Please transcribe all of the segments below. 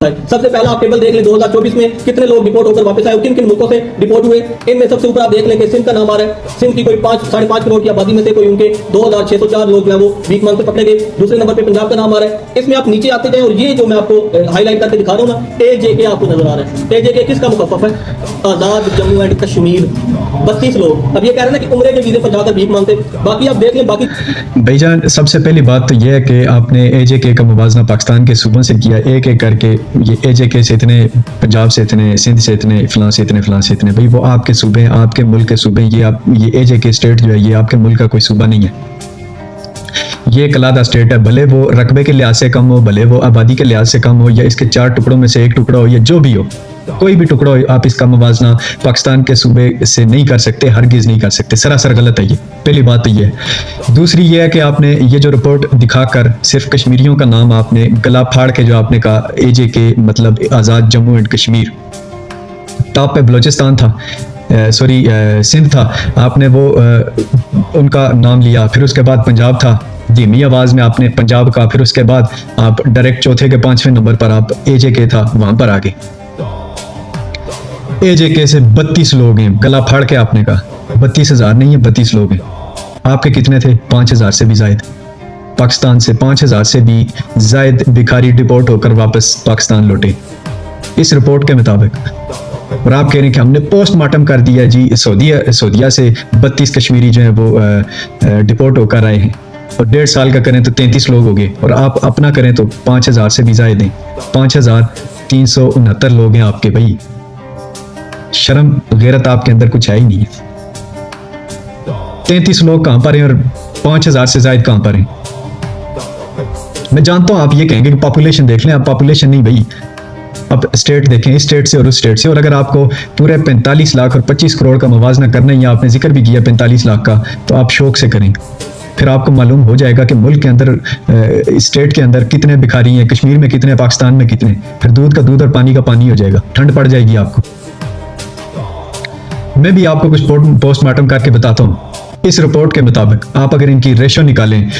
सबसे पहला आप टेबल देख लें 2024 में कितने लोग डिपोर्ट होकर वापस आए, किन किन मुल्कों से डिपोर्ट हुए। इनमें सबसे ऊपर आप देख लें कि सिंध का नाम आ रहा है। सिंध की कोई 5.5 करोड़ की आबादी में से कोई उनके 2604 लोग जो है वो वीक मांग से पकड़े गए। दूसरे नंबर पे पंजाब का नाम आ रहा है। इसमें आप नीचे आते जाए और ये जो मैं आपको हाईलाइट करके दिखा रहा हूँ ना, AJK आपको नजर आ रहा है। AJK किसका मुखफ़फ़ है? आजाद जम्मू एंड कश्मीर। 32 लोग। अब ये कह रहे हैं ना कि उम्रे के वीजे पर जाकर भीख मांगते। बाकी आप देख लें, बाकी भाईजान सबसे पहली बात तो यह है कि आपने AJK का मुवाजना पाकिस्तान के सूबों से किया, एक एक करके। ये AJK से इतने, पंजाब से इतने, सिंध से इतने, फलां से इतने, फलां से इतने। भाई वो आपके सूबे, आपके मुल्क के सूबे। ये AJK स्टेट जो है ये आपके मुल्क का कोई सूबा नहीं है। ये एक अलग स्टेट है, भले वो रकबे के लिहाज से कम हो, भले वो आबादी के लिहाज से कम हो, या इसके 4 टुकड़ों में से एक टुकड़ा हो, या जो भी हो, कोई भी टुकड़ा हो, आप इसका मुवाजना पाकिस्तान के सूबे से नहीं कर सकते, हरगिज नहीं कर सकते। सरासर गलत है ये। पहली बात तो ये है। दूसरी ये है कि आपने ये जो रिपोर्ट दिखाकर सिर्फ कश्मीरियों का नाम आपने गला फाड़ के जो आपने कहा AJK मतलब आज़ाद जम्मू एंड कश्मीर, टॉप पे बलोचिस्तान था, सॉरी सिंध था, आपने वो उनका नाम लिया। फिर उसके बाद पंजाब था, धीमी आवाज़ में आपने पंजाब का, फिर उसके बाद आप डायरेक्ट चौथे के 5वें नंबर पर आप AJK था, वहां पर आगे। AJK से 32 लोग हैं, गला फाड़ के आपने कहा। 32,000 नहीं है, 32 लोग हैं। आपके कितने थे? 5,000 से भी जायद। पाकिस्तान से 5,000 से भी जायद भिखारी डिपोर्ट होकर वापस पाकिस्तान लौटे इस रिपोर्ट के मुताबिक। और आप कह रहे हैं कि हमने पोस्टमार्टम कर दिया जी, सऊदीया से 32 कश्मीरी जो है वो डिपोर्ट होकर आए हैं। और 1.5 साल का करें तो 33 लोग हो गए, और आप अपना करें तो 5,000 से भी जायद हैं। 5,369 लोग हैं आपके। भाई शर्म गैरत आपके अंदर कुछ है ही नहीं है। 33 लोग कहां पर हैं और 5,000 से जायद कहां पर हैं? मैं जानता हूं आप ये कहेंगे कि पॉपुलेशन देख लें। आप पॉपुलेशन नहीं भाई, अब स्टेट देखें, इस स्टेट से और उस स्टेट से। और अगर आपको पूरे 45 लाख और 25 करोड़ का मुवाजना करना है, या आपने जिक्र भी किया 45 लाख का, तो आप शौक से करें। फिर आपको मालूम हो जाएगा कि मुल्क के अंदर, स्टेट के अंदर कितने भिखारी हैं, कश्मीर में कितने, पाकिस्तान में कितने। फिर दूध का दूध और पानी का पानी हो जाएगा, ठंड पड़ जाएगी आपको। मैं भी आपको कुछ पोस्टमार्टम करके बताता हूँ। इस रिपोर्ट के मुताबिक आप अगर इनकी रेशो निकालें,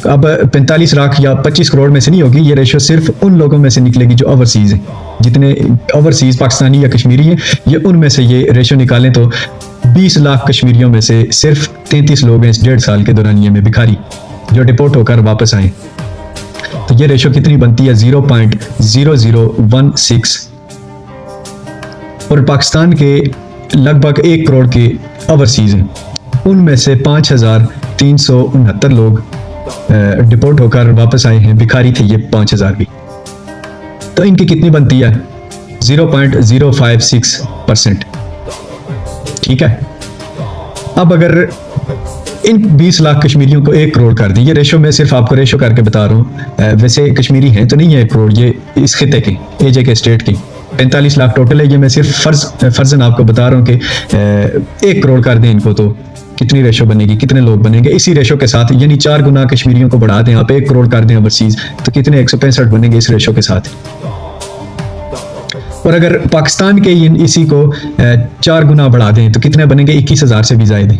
अब 45 लाख या 25 करोड़ में से नहीं होगी ये रेशो, सिर्फ उन लोगों में से निकलेगी जो ओवरसीज हैं। जितने ओवरसीज पाकिस्तानी या कश्मीरी हैं, ये उनमें से ये रेशो निकालें तो 20 लाख कश्मीरियों में से सिर्फ 33 लोग हैं इस 1.5 साल के दौरानिए में भिखारी जो डिपोर्ट होकर वापस आए। तो ये रेशो कितनी बनती है? 0.0016। और पाकिस्तान के लगभग 1 करोड़ के ओवरसीज हैं, उनमें से 5,369 लोग डिपोर्ट होकर वापस आए हैं। भिखारी थे ये 5,000 भी। तो इनकी कितनी बनती है? 0.056%। ठीक है। अब अगर इन 20 लाख कश्मीरियों को 1 करोड़ कर दी, ये रेशो मैं सिर्फ आपको रेशो करके बता रहा हूँ, वैसे कश्मीरी हैं तो नहीं है 1 करोड़, ये इस खिते के AJK स्टेट की 45 लाख टोटल है। ये मैं सिर्फ फर्जन आपको बता रहा हूँ कि 1 करोड़ कर दें इनको, तो कितनी रेशो बनेगी, कितने लोग बनेंगे इसी रेशो के साथ। यानी 4 गुना कश्मीरियों को बढ़ा दें आप, 1 करोड़ कर दें ओवरसीज, तो कितने 165 बनेंगे इस रेशो के साथ। और अगर पाकिस्तान के इसी को 4 गुना बढ़ा दें तो कितने बनेंगे? 21,000 से भी ज्यादा।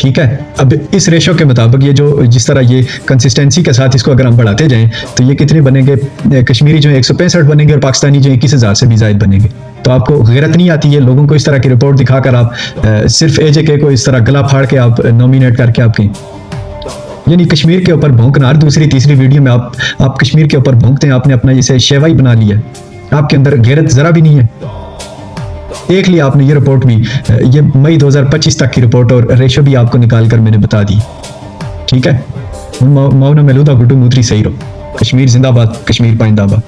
ठीक है। अब इस रेशो के मुताबिक ये जो जिस तरह ये कंसिस्टेंसी के साथ इसको अगर हम बढ़ाते जाएं तो ये कितने बनेंगे? कश्मीरी जो 165 बनेंगे और पाकिस्तानी जो 21,000 से भी ज्यादा बनेंगे। तो आपको गैरत नहीं आती है लोगों को इस तरह की रिपोर्ट दिखाकर आप सिर्फ AJK को इस तरह गला फाड़ के आप नॉमिनेट करके आपके, यानी कश्मीर के ऊपर भौंकना। दूसरी तीसरी वीडियो में आप कश्मीर के ऊपर भौंकते हैं। आपने अपना इसे शेवाई बना लिया, आपके अंदर गैरत जरा भी नहीं है। देख लिया आपने ये रिपोर्ट भी, ये मई 2025 तक की रिपोर्ट, और रेशो भी आपको निकाल कर मैंने बता दी। ठीक है। मौना मेलूदा गुड्डू मूत्री सही रहो। कश्मीर जिंदाबाद, कश्मीर पाइंदाबाद।